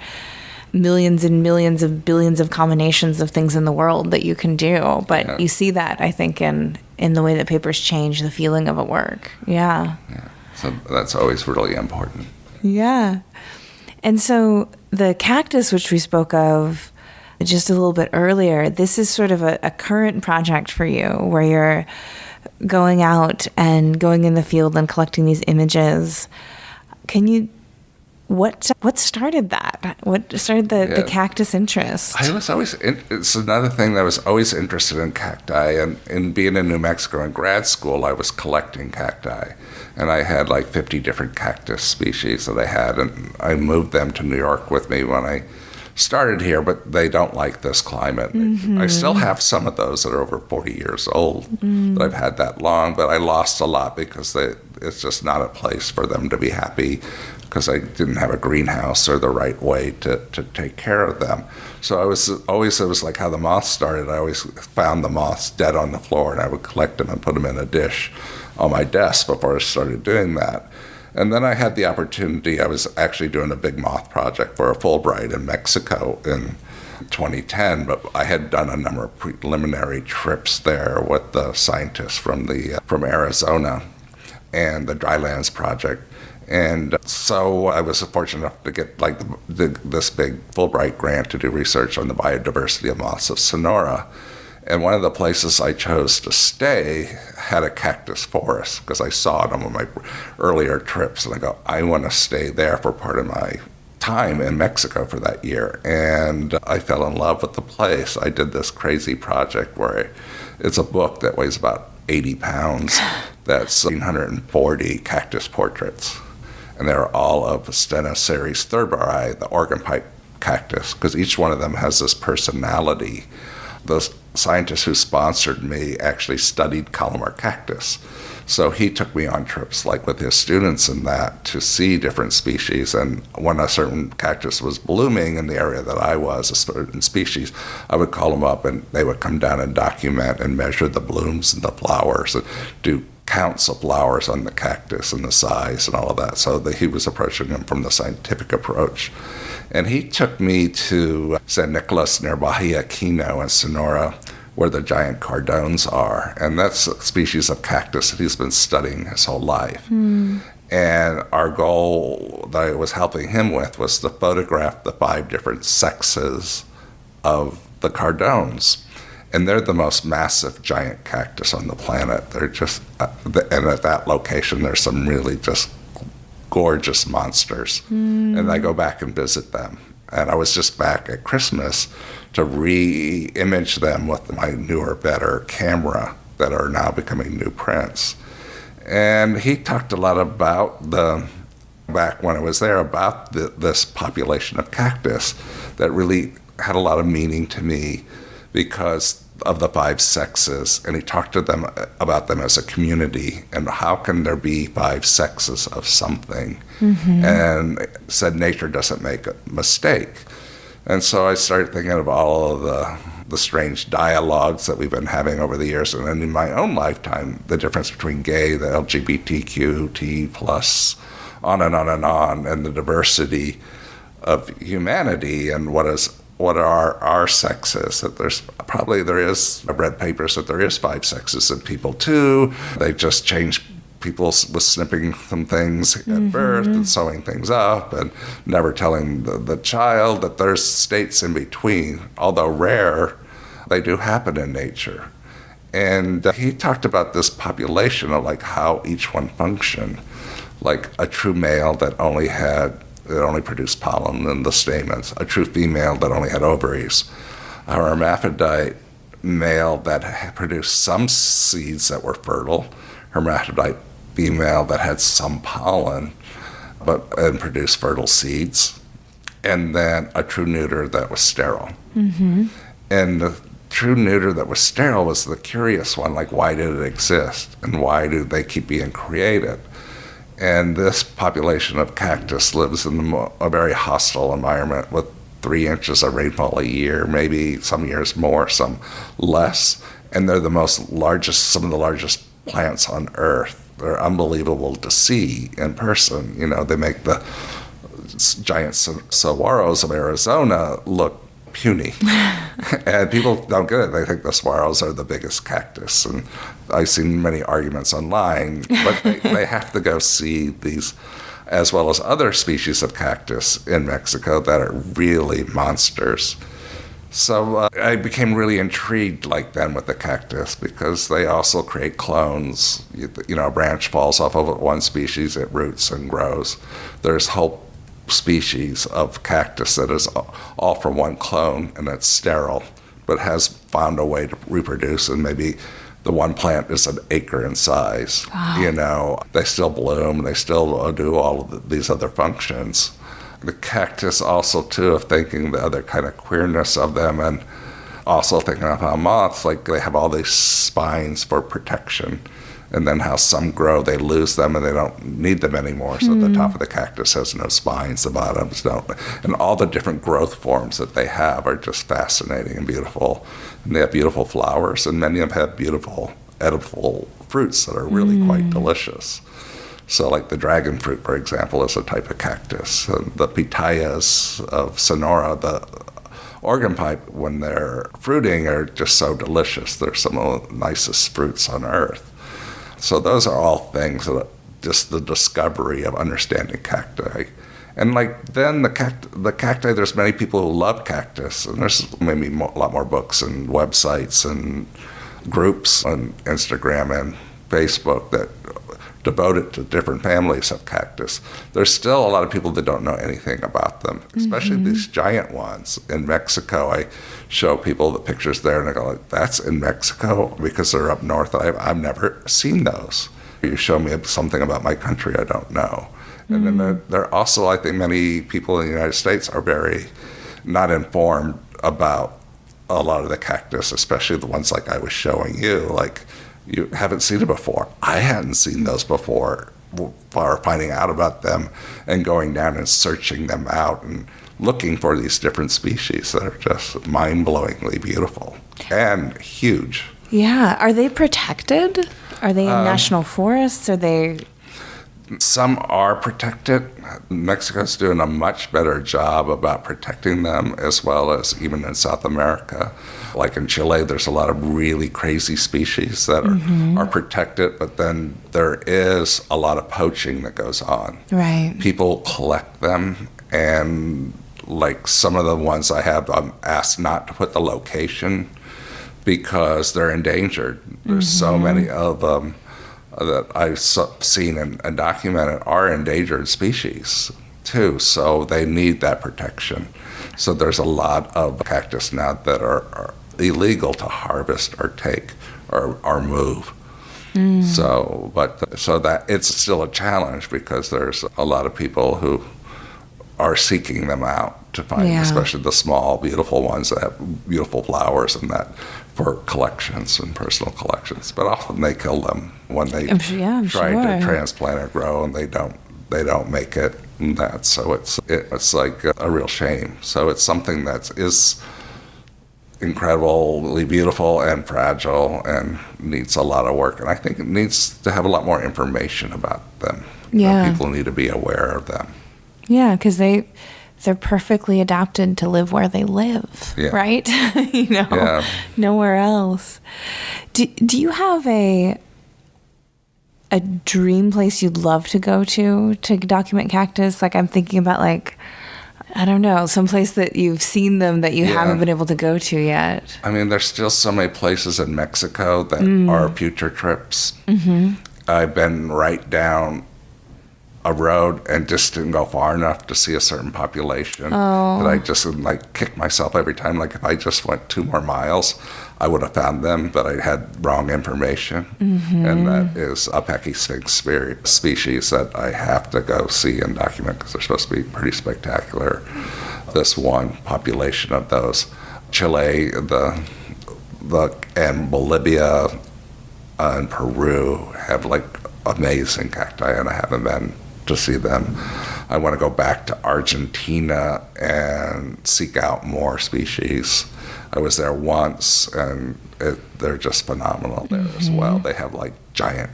S2: millions and millions of billions of combinations of things in the world that you can do. But you see that, I think, in the way that papers change the feeling of a work. Yeah.
S1: So that's always really important.
S2: Yeah. And so the cactus, which we spoke of just a little bit earlier, this is sort of a current project for you, where you're going out and going in the field and collecting these images. What started that? What started the cactus interest?
S1: It's another thing that I was always interested in cacti. And in being in New Mexico in grad school, I was collecting cacti. And I had like 50 different cactus species that I had. And I moved them to New York with me when I started here, but they don't like this climate. I still have some of those that are over 40 years old that I've had that long, but I lost a lot because it's just not a place for them to be happy, because I didn't have a greenhouse or the right way to take care of them. So it was like how the moths started. I always found the moths dead on the floor, and I would collect them and put them in a dish on my desk before I started doing that. And then I had the opportunity, I was actually doing a big moth project for a Fulbright in Mexico in 2010, but I had done a number of preliminary trips there with the scientists from Arizona and the Drylands Project. And so I was fortunate enough to get this big Fulbright grant to do research on the biodiversity of moths of Sonora. And one of the places I chose to stay had a cactus forest, because I saw it on my earlier trips. And I go, I want to stay there for part of my time in Mexico for that year. And I fell in love with the place. I did this crazy project where it's a book that weighs about 80 pounds. That's 140 cactus portraits. And they're all of Stenoceres thurberi, the organ pipe cactus, because each one of them has this personality. Those scientists who sponsored me actually studied Calamar cactus. So he took me on trips like with his students and that to see different species. And when a certain cactus was blooming in the area that I was, a certain species, I would call them up and they would come down and document and measure the blooms and the flowers and do counts of flowers on the cactus and the size and all of that. So he was approaching them from the scientific approach. And he took me to San Nicolas near Bahia Quino in Sonora, where the giant cardones are. And that's a species of cactus that he's been studying his whole life. And our goal that I was helping him with was to photograph the 5 different sexes of the cardones. And they're the most massive giant cactus on the planet. They're just, and at that location, there's some really just gorgeous monsters. And I go back and visit them. And I was just back at Christmas to re-image them with my newer, better camera that are now becoming new prints. And he talked a lot about back when I was there, about this population of cactus that really had a lot of meaning to me because of the 5 sexes. And he talked to them about them as a community and how can there be 5 sexes of something. And said nature doesn't make a mistake. And so I started thinking of all of the strange dialogues that we've been having over the years, and then in my own lifetime, the difference between gay, the LGBTQ, T+, on and on and on, and the diversity of humanity and what are our sexes. That I've read papers that there is 5 sexes in people too. They just changed people with snipping some things at birth and sewing things up and never telling the child that there's states in between. Although rare, they do happen in nature. And he talked about this population of like how each one functioned. Like a true male that only produced pollen in the stamens, a true female that only had ovaries, a hermaphrodite male that produced some seeds that were fertile, hermaphrodite female that had some pollen and produced fertile seeds, and then a true neuter that was sterile. And the true neuter that was sterile was the curious one, like why did it exist and why do they keep being created? And this population of cactus lives in a very hostile environment with 3 inches of rainfall a year, maybe some years more, some less. And they're some of the largest plants on Earth. They're unbelievable to see in person. You know, they make the giant saguaros of Arizona look puny. And people don't get it. They think the saguaros are the biggest cactus. And I've seen many arguments online, but they have to go see these, as well as other species of cactus in Mexico that are really monsters. So I became really intrigued like then with the cactus because they also create clones. You know, a branch falls off of one species, it roots and grows. There's whole species of cactus that is all from one clone and it's sterile, but has found a way to reproduce, and maybe the one plant is an acre in size. Wow. You know, they still bloom, they still do all of these other functions. The cactus also, too, of thinking the other kind of queerness of them, and also thinking of how moths, like they have all these spines for protection, and then how some grow, they lose them and they don't need them anymore. So the top of the cactus has no spines, the bottoms don't. And all the different growth forms that they have are just fascinating and beautiful. And they have beautiful flowers, and many of them have beautiful edible fruits that are really quite delicious. So like the dragon fruit, for example, is a type of cactus. And the pitayas of Sonora, the organ pipe, when they're fruiting, are just so delicious. They're some of the nicest fruits on earth. So those are all things that just the discovery of understanding cacti. And like then the cacti, there's many people who love cactus, and there's maybe a lot more books and websites and groups on Instagram and Facebook that devoted to different families of cactus. There's still a lot of people that don't know anything about them, especially these giant ones. In Mexico, I show people the pictures there, and I go, like, that's in Mexico? Because they're up north. I've never seen those. You show me something about my country I don't know. And then there are also, I think, many people in the United States are very not informed about a lot of the cactus, especially the ones like I was showing you. Like, you haven't seen it before. I hadn't seen those before. Finding out about them and going down and searching them out and looking for these different species that are just mind-blowingly beautiful and huge.
S2: Yeah. Are they protected? Are they in national forests? Are they...
S1: Some are protected. Mexico's doing a much better job about protecting them, as well as even in South America. Like in Chile, there's a lot of really crazy species that are protected, but then there is a lot of poaching that goes on.
S2: Right.
S1: People collect them, and like some of the ones I have, I'm asked not to put the location because they're endangered. There's so many of them that I've seen and documented are endangered species too, so they need that protection. So there's a lot of cactus now that are illegal to harvest or take or move. So that it's still a challenge because there's a lot of people who are seeking them out to find, especially the small, beautiful ones that have beautiful flowers and that for collections and personal collections. But often they kill them when they try to transplant or grow, and they don't make it. And that, so it's like a real shame. So it's something that is incredibly beautiful and fragile and needs a lot of work. And I think it needs to have a lot more information about them.
S2: Yeah.
S1: People need to be aware of them.
S2: Yeah, because they're perfectly adapted to live where they live, right? Nowhere else. Do you have a dream place you'd love to go to document cactus? Like I'm thinking about I don't know, someplace that you've seen them that you haven't been able to go to yet.
S1: I mean, there's still so many places in Mexico that are future trips. I've been right down a road and just didn't go far enough to see a certain population that I just would kick myself every time. Like if I just went 2 more miles, I would have found them, but I had wrong information. And that is a Pecky Sphinx species that I have to go see and document because they're supposed to be pretty spectacular. This one population of those. Chile, and Bolivia and Peru have amazing cacti, and I haven't been to see them. I want to go back to Argentina and seek out more species. I was there once, and they're just phenomenal there as well. They have giant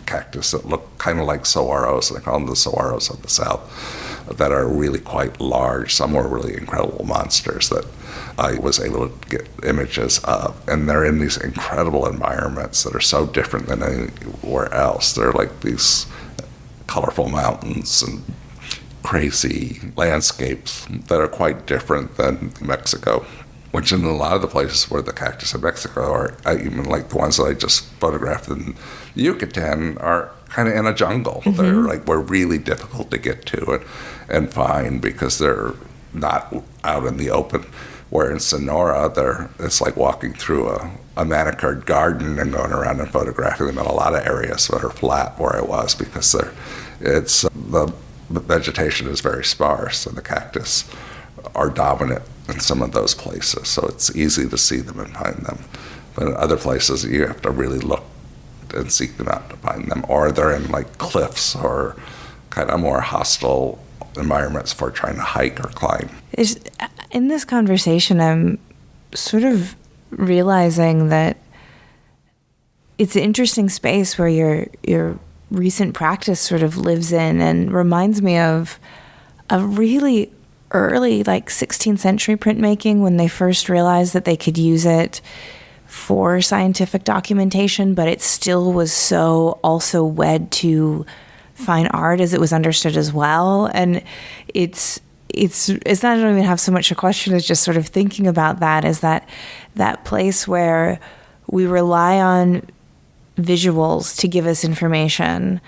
S1: cactus that look kind of like saguaros. They call them the saguaros of the south, that are really quite large. Some were really incredible monsters that I was able to get images of. And they're in these incredible environments that are so different than anywhere else. They're like these colorful mountains and crazy landscapes that are quite different than Mexico, which in a lot of the places where the cactus in Mexico are, even like the ones that I just photographed in Yucatan, are kind of in a jungle. They're were really difficult to get to and find because they're not out in the open. Where in Sonora, it's like walking through a manicured garden and going around and photographing them in a lot of areas that are flat where I was because the vegetation is very sparse and the cactus are dominant in some of those places. So it's easy to see them and find them. But in other places, you have to really look and seek them out to find them. Or they're in cliffs or kind of more hostile environments for trying to hike or climb.
S2: In this conversation, I'm sort of realizing that it's an interesting space where your recent practice sort of lives in and reminds me of a really early 16th century printmaking when they first realized that they could use it for scientific documentation, but it still was so also wed to fine art as it was understood as well. And it's not, I don't even have so much a question as just sort of thinking about that, is that place where we rely on visuals to give us information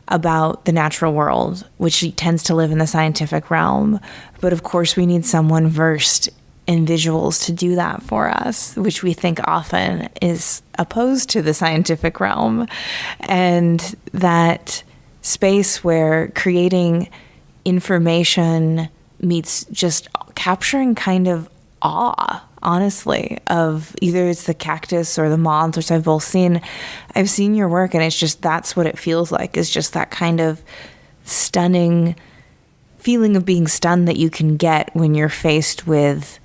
S2: about the natural world, which tends to live in the scientific realm. But of course, we need someone versed in visuals to do that for us, which we think often is opposed to the scientific realm. And that space where creating information meets just capturing kind of awe, honestly, of either it's the cactus or the moths, which I've both seen. I've seen your work, and it's just, that's what it feels like, is just that kind of stunning feeling of being stunned that you can get when you're faced with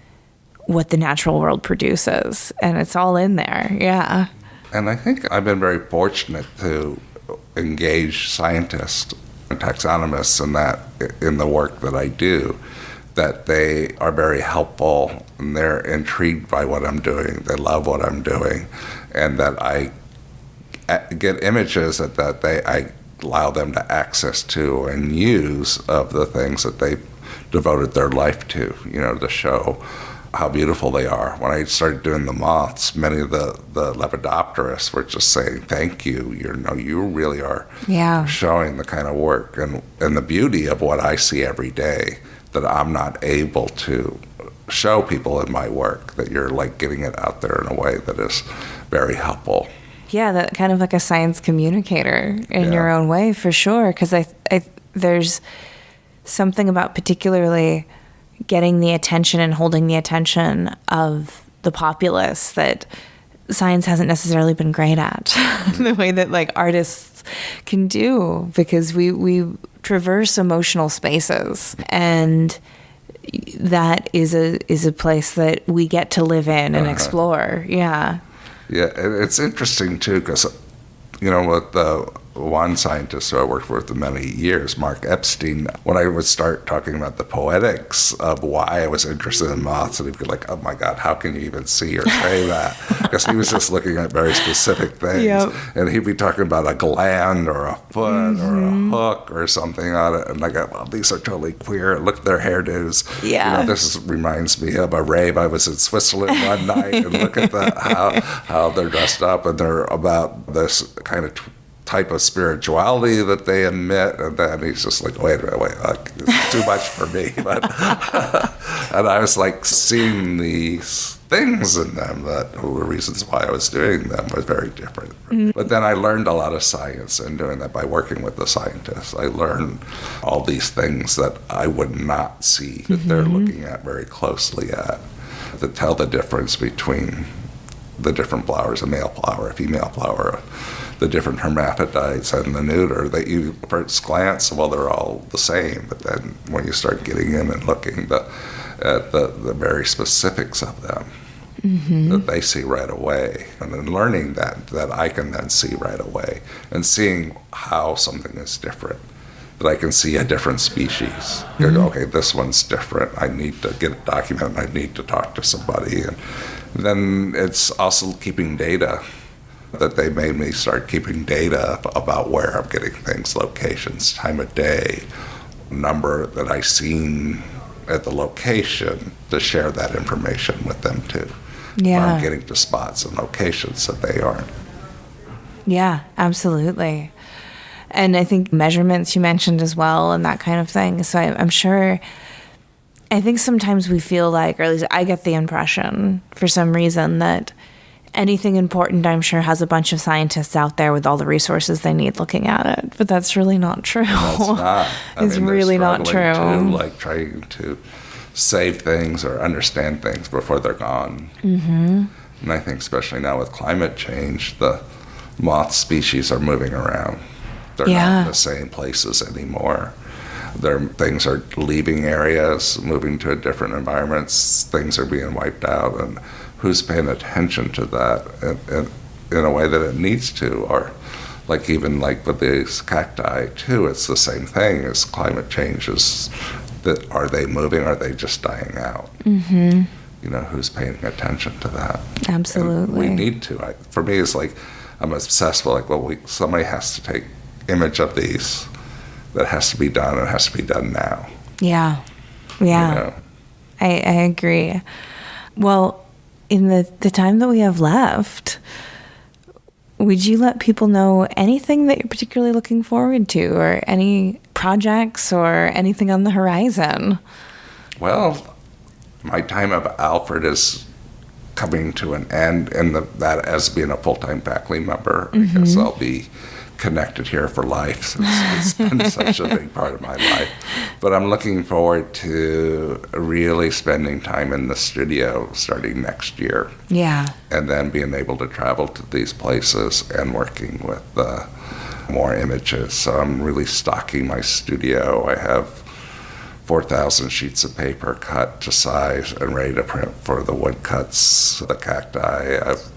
S2: what the natural world produces. And it's all in there. Yeah.
S1: And I think I've been very fortunate to engaged scientists and taxonomists in the work that I do, that they are very helpful and they're intrigued by what I'm doing. They love what I'm doing, and that I get images that I allow them to access to and use of the things that they've devoted their life to, to show how beautiful they are. When I started doing the moths, many of the lepidopterists were just saying, thank you. You really are showing the kind of work and the beauty of what I see every day that I'm not able to show people in my work, that you're like getting it out there in a way that is very helpful.
S2: Yeah, that kind of like a science communicator in your own way, for sure. Because I there's something about particularly getting the attention and holding the attention of the populace that science hasn't necessarily been great at the way that like artists can do, because we traverse emotional spaces, and that is a place that we get to live in and explore. Yeah,
S1: it's interesting too, because with the one scientist who I worked with for many years, Mark Epstein, when I would start talking about the poetics of why I was interested in moths, and he'd be like, oh my God, how can you even see or say that? Because he was just looking at very specific things. Yep. And he'd be talking about a gland or a foot or a hook or something on it. And I go, well, these are totally queer. Look at their hairdos. Yeah. This reminds me of a rave. I was in Switzerland one night, and look at how they're dressed up, and they're about this kind of type of spirituality that they emit, and then he's just like, wait, it's too much for me. But and I was like seeing these things in them that were reasons why I was doing them was very different. Mm-hmm. But then I learned a lot of science in doing that by working with the scientists. I learned all these things that I would not see that they're looking at very closely at, to tell the difference between the different flowers, a male flower, a female flower, the different hermaphrodites and the neuter, that you first glance, well, they're all the same. But then when you start getting in and looking at the very specifics of them, that they see right away, and then learning that I can then see right away, and seeing how something is different, that I can see a different species. Okay, this one's different. I need to get it documented. I need to talk to somebody. And then it's also keeping data, that they made me start keeping data about where I'm getting things, locations, time of day, number that I seen at the location, to share that information with them too. Yeah. I'm getting to spots and locations that they aren't.
S2: Yeah, absolutely. And I think measurements you mentioned as well, and that kind of thing. So I'm sure, I think sometimes we feel like, or at least I get the impression for some reason, that anything important, I'm sure, has a bunch of scientists out there with all the resources they need looking at it. But that's really not true.
S1: That's not.
S2: It's really not true.
S1: Like trying to save things or understand things before they're gone. And I think especially now with climate change, the moth species are moving around. They're not in the same places anymore. Things are leaving areas, moving to different environments. Things are being wiped out, and who's paying attention to that in a way that it needs to? Or like even like with these cacti too, it's the same thing as climate change. Are they moving? Or are they just dying out? Who's paying attention to that?
S2: Absolutely.
S1: And we need to. For me, it's like I'm obsessed with somebody has to take image of these. That has to be done. It has to be done now.
S2: Yeah. I agree. Well, in the time that we have left, would you let people know anything that you're particularly looking forward to, or any projects or anything on the horizon?
S1: Well, my time of Alfred is coming to an end, and that as being a full-time faculty member, I guess I'll be connected here for life, since it's been such a big part of my life. But I'm looking forward to really spending time in the studio starting next year. Yeah. And then being able to travel to these places and working with more images. So I'm really stocking my studio. I have 4,000 sheets of paper cut to size and ready to print for the woodcuts, the cacti. I've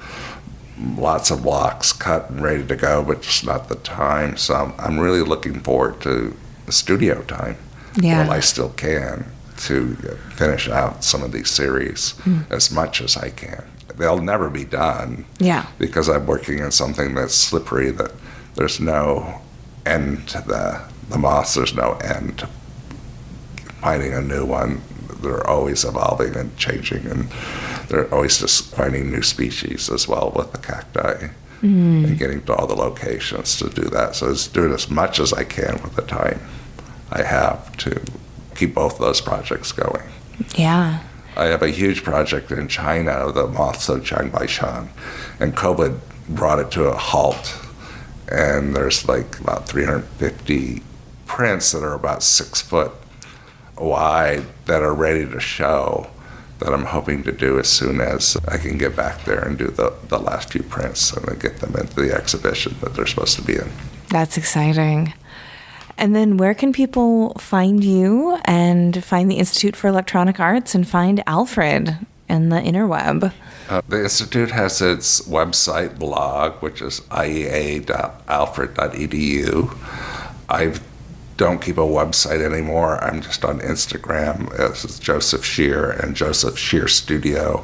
S1: lots of blocks cut and ready to go, but just not the time. So I'm really looking forward to the studio time, while I still can, to finish out some of these series as much as I can. They'll never be done because I'm working in something that's slippery, that there's no end to the moths. There's no end to finding a new one. They're always evolving and changing, and they're always just finding new species as well with the cacti and getting to all the locations to do that. So it's doing as much as I can with the time I have to keep both those projects going.
S2: Yeah.
S1: I have a huge project in China, the moths of Chiangbai-shan, and COVID brought it to a halt. And there's like about 350 prints that are about 6 foot wide that are ready to show, that I'm hoping to do as soon as I can get back there and do the last few prints and then get them into the exhibition that they're supposed to be in.
S2: That's exciting. And then where can people find you and find the Institute for Electronic Arts and find Alfred and the interweb?
S1: The Institute has its website blog, which is iea.alfred.edu. I don't keep a website anymore. I'm just on Instagram as Joseph Scheer and Joseph Scheer Studio,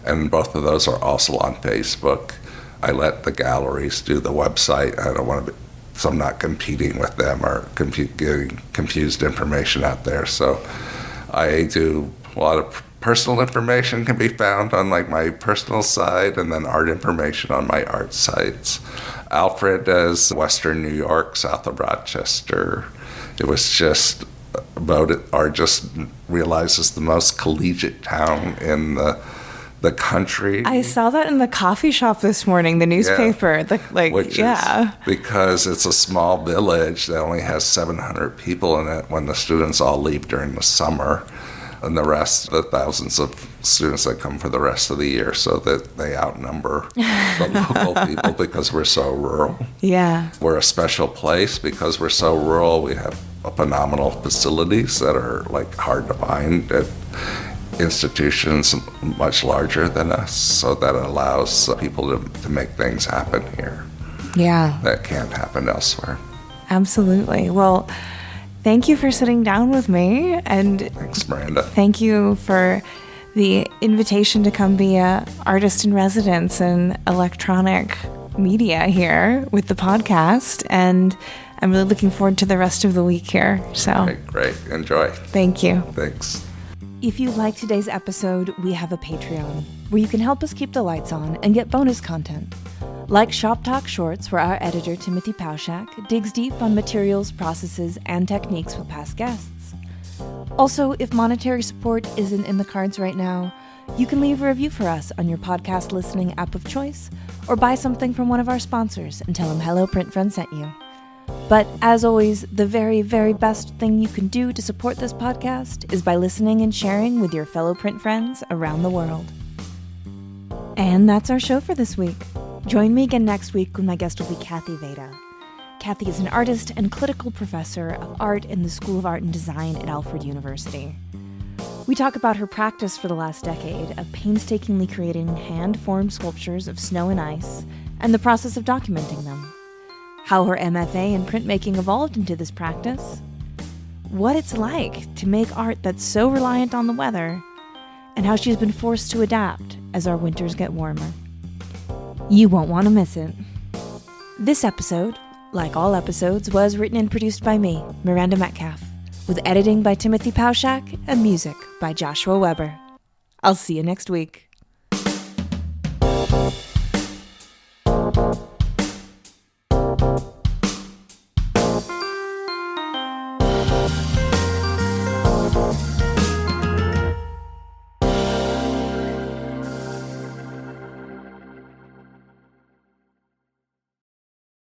S1: and both of those are also on Facebook. I let the galleries do the website. I don't want to be, so I'm not competing with them or getting confused information out there. So I do a lot of personal information can be found on like my personal side, and then art information on my art sites. Alfred is Western New York, south of Rochester. It was just voted, or just realized as the most collegiate town in the country.
S2: I saw that in the coffee shop this morning, the newspaper.
S1: Because it's a small village that only has 700 people in it when the students all leave during the summer, and the rest, the thousands of students that come for the rest of the year, so that they outnumber the local people because we're so rural.
S2: Yeah.
S1: We're a special place because we're so rural. We have phenomenal facilities that are like hard to find at institutions much larger than us, so that allows people to make things happen here.
S2: Yeah.
S1: That can't happen elsewhere.
S2: Absolutely. Well, thank you for sitting down with me, and
S1: thanks, Miranda.
S2: Thank you for the invitation to come be a artist in residence in electronic media here with the podcast, and I'm really looking forward to the rest of the week here. So
S1: Great. Enjoy.
S2: Thank you.
S1: Thanks.
S2: If you liked today's episode, we have a Patreon where you can help us keep the lights on and get bonus content. Like Shop Talk Shorts, where our editor, Timothy Pauschak, digs deep on materials, processes, and techniques with past guests. Also, if monetary support isn't in the cards right now, you can leave a review for us on your podcast listening app of choice, or buy something from one of our sponsors and tell them Hello Print Friend sent you. But as always, the very, very best thing you can do to support this podcast is by listening and sharing with your fellow print friends around the world. And that's our show for this week. Join me again next week when my guest will be Kathy Veda. Kathy is an artist and clinical professor of art in the School of Art and Design at Alfred University. We talk about her practice for the last decade of painstakingly creating hand-formed sculptures of snow and ice, and the process of documenting them. How her MFA in printmaking evolved into this practice, what it's like to make art that's so reliant on the weather, and how she's been forced to adapt as our winters get warmer. You won't want to miss it. This episode, like all episodes, was written and produced by me, Miranda Metcalf, with editing by Timothy Pauschak and music by Joshua Weber. I'll see you next week.